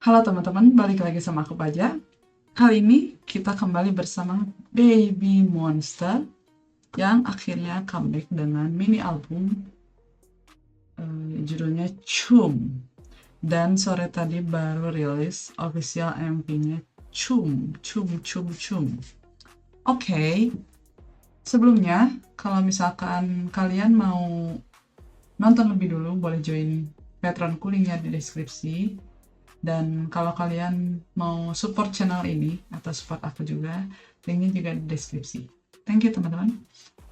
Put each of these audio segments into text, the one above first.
Halo teman-teman, balik lagi sama aku Paja. Kali ini kita kembali bersama Baby Monster yang akhirnya comeback dengan mini album judulnya Chum. Dan sore tadi baru rilis official MV-nya Chum. Oke, sebelumnya kalau misalkan kalian mau nonton lebih dulu, boleh join Patreonku, linknya di deskripsi. Dan kalau kalian mau support channel ini atau support aku juga, linknya juga di deskripsi. Thank you teman-teman.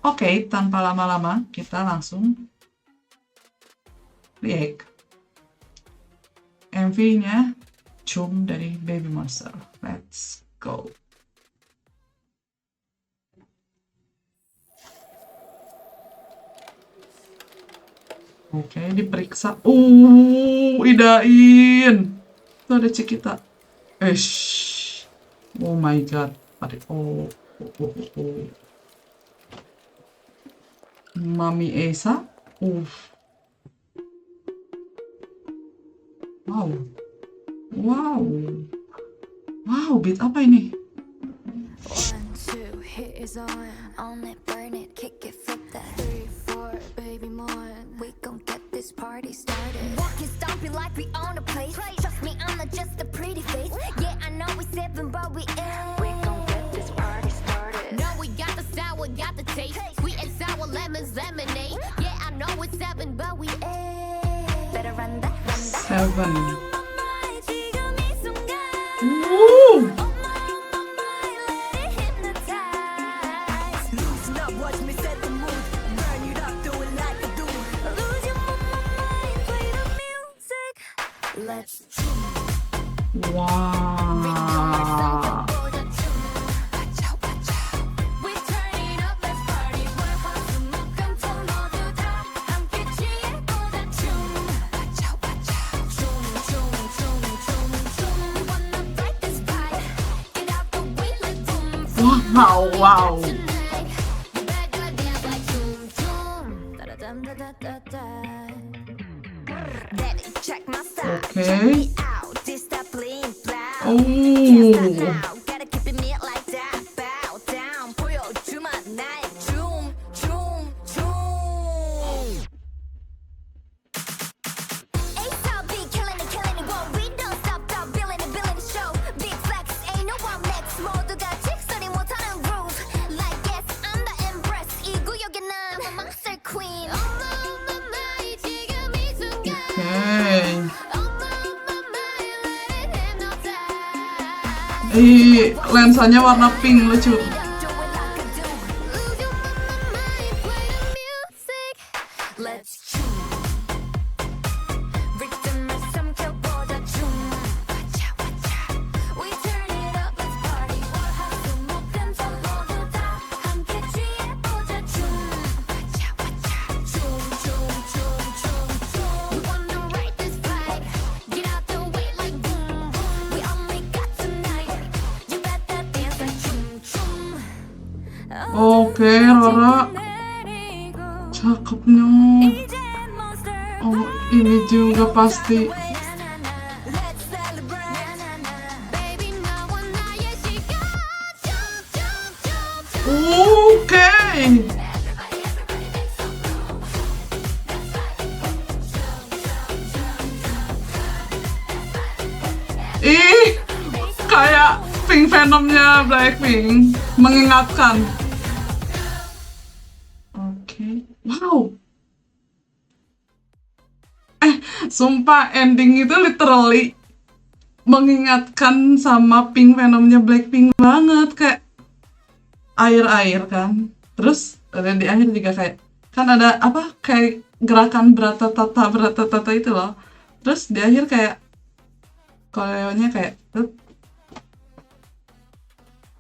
Oke, tanpa lama-lama kita langsung react MV-nya Chum dari Baby Monster. Let's go. Oke, diperiksa. Idain. Tuh ada Cikita. Oh my god. Oh. Mami Esa. Wow, beat apa ini? 1, 2, hit is on. On it, burn it, kick it, flip that. 3, 4, baby more. We gon' get this party started. Walking, stomping like we own a place. Trust me, I'm not just a pretty face. Yeah, I know we 7, but we ain't. We gon' get this party started. No, we got the sour, got the taste. Sweet and sour lemons, lemonade. Yeah, I know it's 7, but we ain't. Better run that, run that. 7. Wow. Wow. Okay. Lensanya warna pink, lucu. Oke, Rara cakepnya. Oh, ini juga pasti. Oke. Kayak Pink Venomnya Blackpink, mengingatkan. Wow. Sumpah ending itu literally mengingatkan sama Pink Venomnya Blackpink banget, kayak air kan. Terus ada di akhir juga kayak kan ada apa kayak gerakan beratata itu loh. Terus di akhir kayak koreonya kayak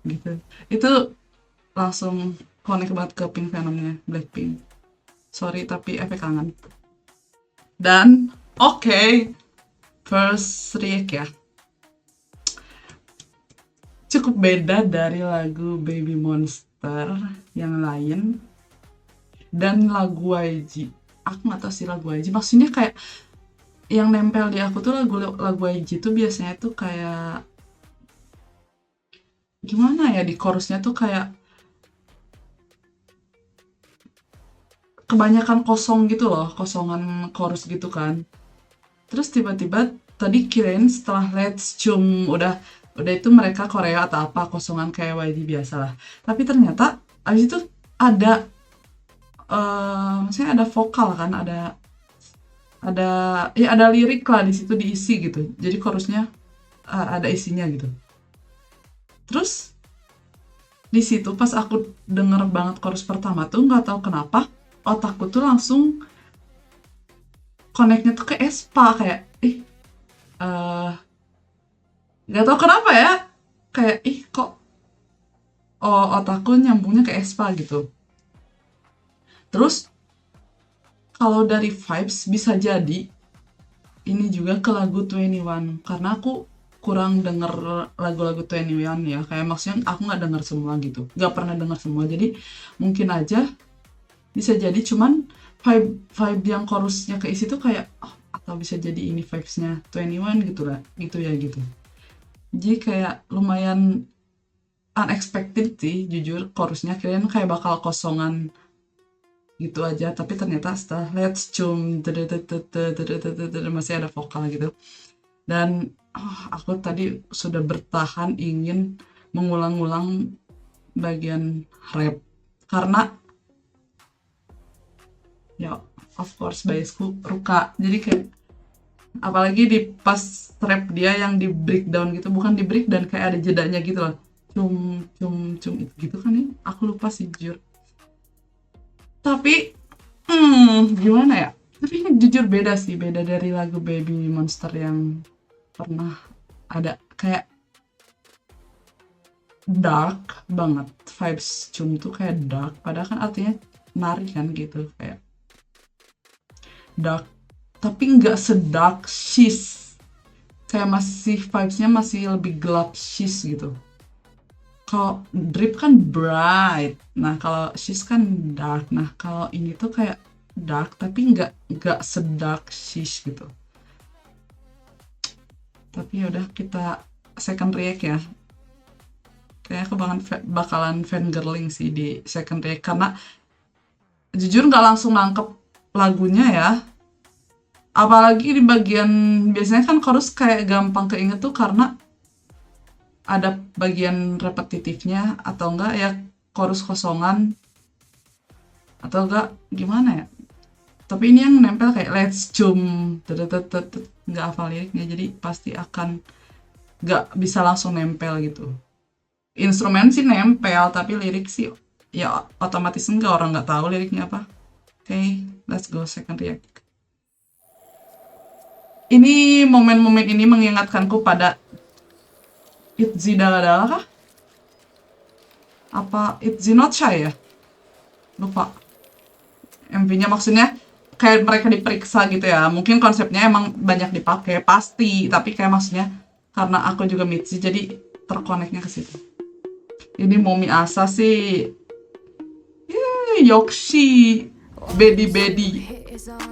gitu. Itu langsung connect banget ke Pink Venomnya Blackpink. Sorry tapi efek kangen. Dan first react ya. Cukup beda dari lagu Baby Monster yang lain dan lagu YG. Aku nggak tahu sih lagu YG. Maksudnya kayak yang nempel di aku tuh lagu YG tuh biasanya tuh kayak gimana ya, di chorusnya tuh kayak kebanyakan kosong gitu loh, kosongan chorus gitu kan. Terus tiba-tiba tadi kirain setelah Let's Jump udah itu mereka Korea atau apa, kosongan kayak YG biasa lah. Tapi ternyata abis itu ada maksudnya ada vokal kan, ada ya ada lirik lah di situ diisi gitu. Jadi chorusnya ada isinya gitu. Terus di situ pas aku denger banget chorus pertama tuh nggak tahu kenapa otakku tuh langsung connect-nya tuh ke aespa, kayak nggak tahu kenapa ya, kayak kok otakku nyambungnya ke aespa gitu. Terus kalau dari vibes bisa jadi ini juga ke lagu 21, karena aku kurang denger lagu-lagu 21 ya, kayak maksudnya aku nggak denger semua gitu, nggak pernah denger semua, jadi mungkin aja bisa jadi cuman vibe yang chorusnya keisi tuh kayak atau bisa jadi ini vibesnya 21 gitu lah, gitu ya gitu. Jadi kayak lumayan unexpected sih jujur, chorusnya kirain kayak bakal kosongan gitu aja, tapi ternyata setelah Let's Jump masih ada vokal gitu. Dan aku tadi sudah bertahan ingin mengulang-ulang bagian rap karena ya of course biasku Ruka, jadi kayak apalagi di pas rap dia yang di breakdown gitu, bukan di break dan kayak ada jedanya gitu loh, cum cum cum itu gitu kan ya, aku lupa sih jujur. Tapi gimana ya, tapi ini jujur beda sih, beda dari lagu Baby Monster yang pernah ada, kayak dark banget vibes cum tuh, kayak dark padahal kan artinya nari kan gitu, kayak dark tapi nggak sedark She's, kayak masih vibesnya masih lebih gelap She's gitu. Kalau Drip kan bright, nah kalau She's kan dark, nah kalau ini tuh kayak dark tapi nggak sedark She's gitu. Tapi yaudah kita second react ya, kayaknya aku bakalan fangirling sih di second react karena jujur nggak langsung nangkep lagunya ya, apalagi di bagian biasanya kan chorus kayak gampang keinget tuh karena ada bagian repetitifnya atau enggak ya chorus kosongan atau enggak gimana ya. Tapi ini yang nempel kayak Let's Jump, nggak hafal liriknya, jadi pasti akan nggak bisa langsung nempel gitu. Instrumen sih nempel, tapi lirik sih ya otomatis enggak, orang nggak tahu liriknya apa. Oke, let's go second react. Ini momen-momen ini mengingatkanku pada Itzy Dala-Dala kah? Apa Itzy Not Shy ya? Lupa. MV-nya maksudnya kayak mereka diperiksa gitu ya. Mungkin konsepnya emang banyak dipakai pasti, tapi kayak maksudnya karena aku juga Mitzi jadi terkoneknya ke situ. Ini Momi Asa sih. Yoksi, Bedi.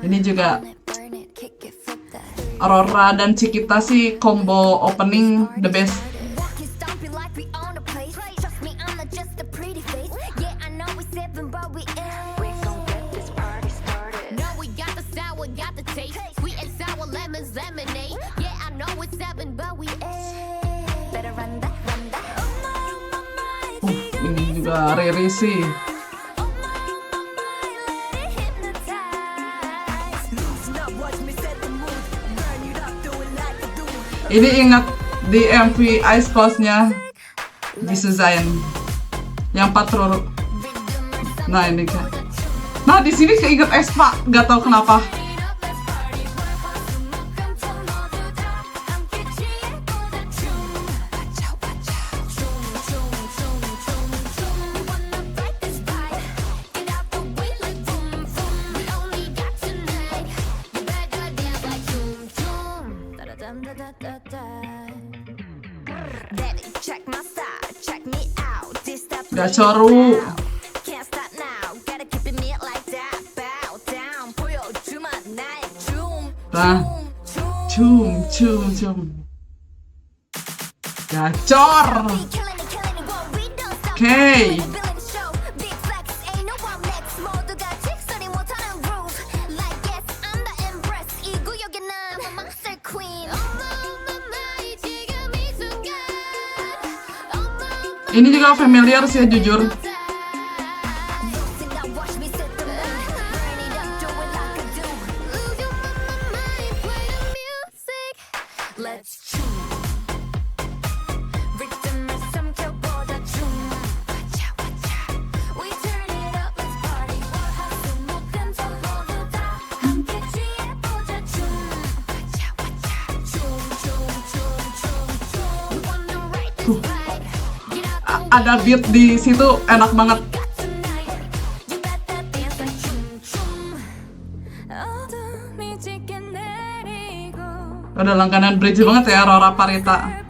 Ini juga Aurora dan Cikita sih combo opening the best. Ini juga Riri sih. Ini ingat di MV Ice Close-nya Jisoo Zayn yang patrol. Nah ini kan. Nah di sini keinget aespa, nggak tahu kenapa. Gachoru. Nah, Cum, cum, cum. Gacor. Oke. Ini juga familiar sih jujur. Ada beat di situ enak banget. Udah langganan bridge banget ya Rora Parita.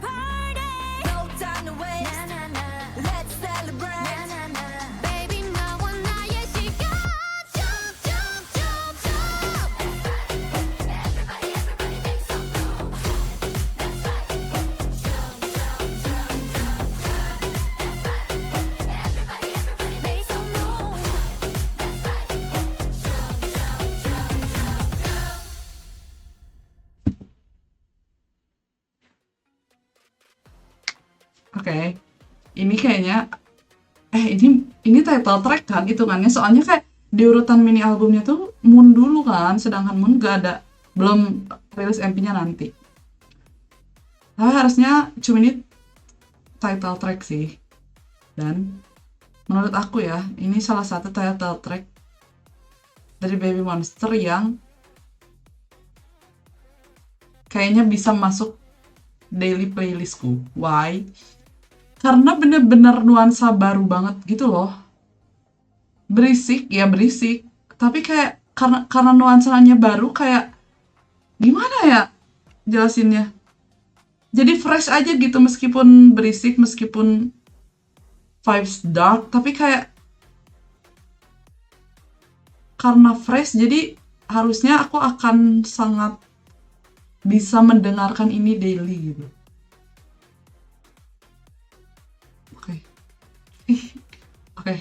Oke, ini kayaknya ini title track kan hitungannya, soalnya kayak di urutan mini albumnya tuh Moon dulu kan, sedangkan Moon belum rilis MP-nya nanti. Tapi harusnya cuma ini title track sih. Dan menurut aku ya, ini salah satu title track dari Baby Monster yang kayaknya bisa masuk daily playlistku. Why? Karena bener-bener nuansa baru banget gitu loh. Berisik, tapi kayak karena nuansanya baru, kayak gimana ya jelasinnya? Jadi fresh aja gitu, meskipun berisik, meskipun vibes dark, tapi kayak karena fresh, jadi harusnya aku akan sangat bisa mendengarkan ini daily gitu. Oke.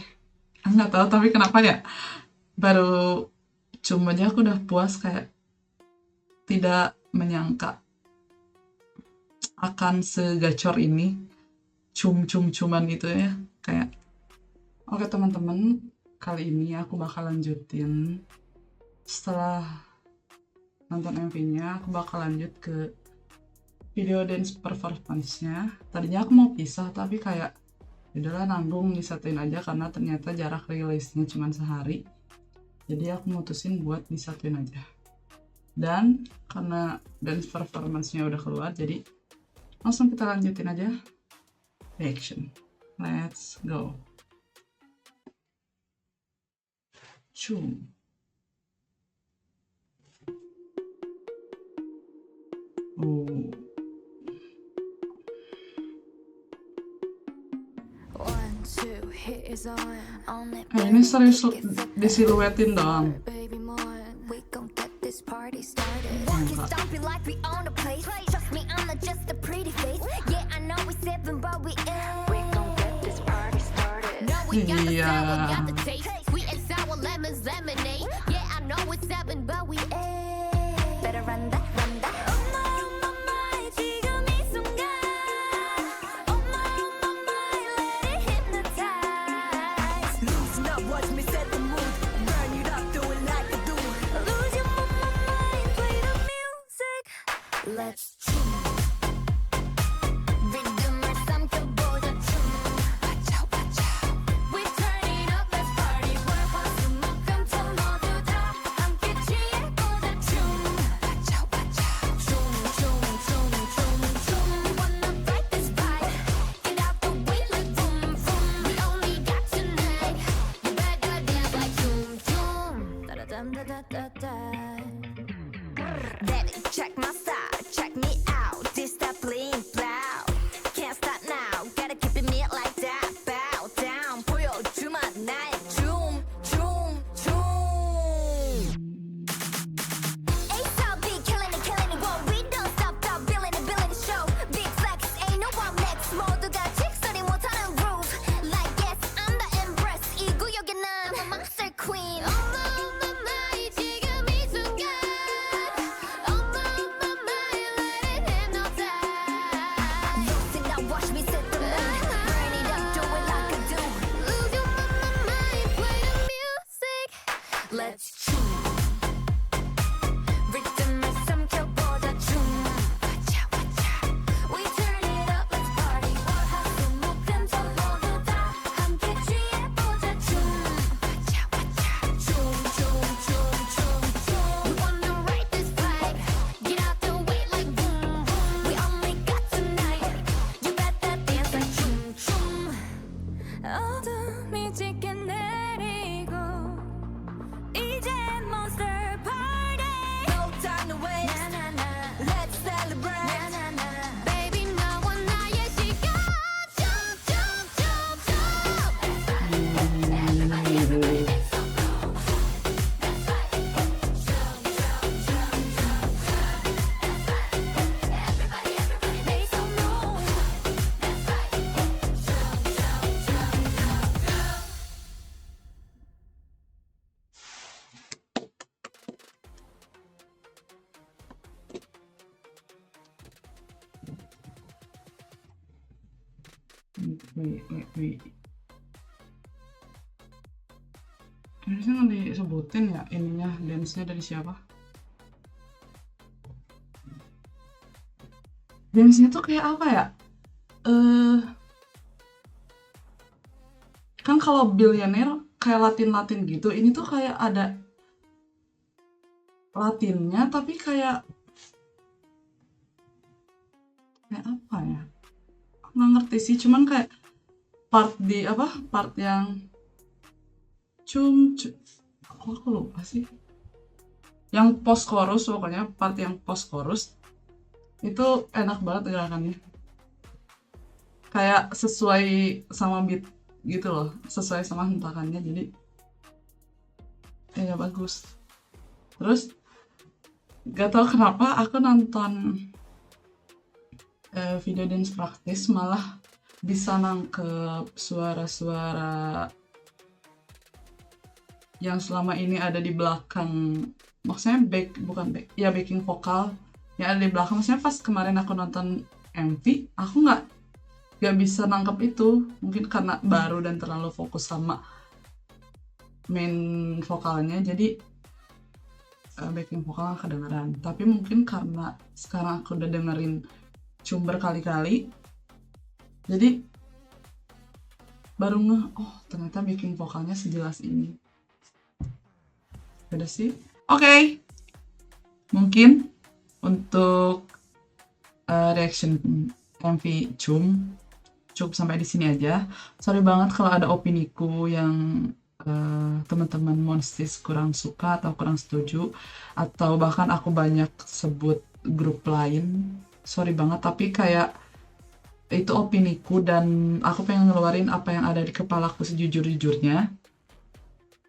Nggak tahu tapi kenapa ya, baru cuma aja aku udah puas, kayak tidak menyangka akan segacor ini cuman itu ya, kayak oke teman-teman, kali ini aku bakal lanjutin setelah nonton MV-nya, aku bakal lanjut ke video dance performance-nya. Tadinya aku mau pisah tapi kayak udahlah, nanggung disatuin aja karena ternyata jarak rilisnya cuma sehari, jadi aku mutusin buat disatuin aja. Dan karena dance performance-nya udah keluar, jadi langsung kita lanjutin aja reaction. Let's go. Cum. Ini serius disiluetin dong. Iya. Wih. Harusnya nggak disebutin ya ininya, dance-nya dari siapa. Dance-nya tuh kayak apa ya? Kan kalau Billionaire kayak Latin gitu, ini tuh kayak ada Latinnya tapi kayak apa ya? Nggak ngerti sih, cuman kayak part yang aku lupa sih. Yang post chorus, pokoknya part yang post chorus itu enak banget gerakannya. Kayak sesuai sama beat gitu loh, sesuai sama hentakannya, jadi ya bagus. Terus gak tau kenapa aku nonton video dance praktis malah bisa nangkep suara-suara yang selama ini ada di belakang, maksudnya backing vokal yang ada di belakang. Maksudnya pas kemarin aku nonton MV, aku nggak bisa nangkep itu, mungkin karena baru dan terlalu fokus sama main vokalnya, jadi backing vokal nggak kedengeran. Tapi mungkin karena sekarang aku udah dengerin Cum berkali-kali, jadi baru oh ternyata backing vokalnya sejelas ini. Udah sih. Oke. Mungkin untuk reaction MV Cum cukup sampai di sini aja. Sorry banget kalau ada opiniku yang teman-teman Monstis kurang suka atau kurang setuju, atau bahkan aku banyak sebut grup lain. Sorry banget, tapi kayak itu opiniku dan aku pengen ngeluarin apa yang ada di kepalaku sejujur-jujurnya.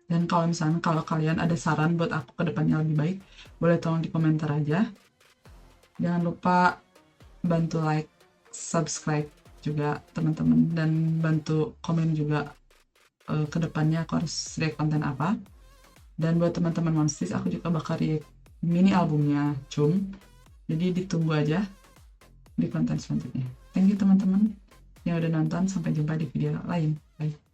Dan kalau misalnya kalian ada saran buat aku ke depannya lebih baik, boleh tolong di komentar aja. Jangan lupa bantu like, subscribe juga teman-teman, dan bantu komen juga ke depannya aku harus react konten apa. Dan buat teman-teman Monstis, aku juga bakal react mini albumnya Cum. Jadi ditunggu aja di konten selanjutnya. Thank you teman-teman yang udah nonton, sampai jumpa di video lain. Bye.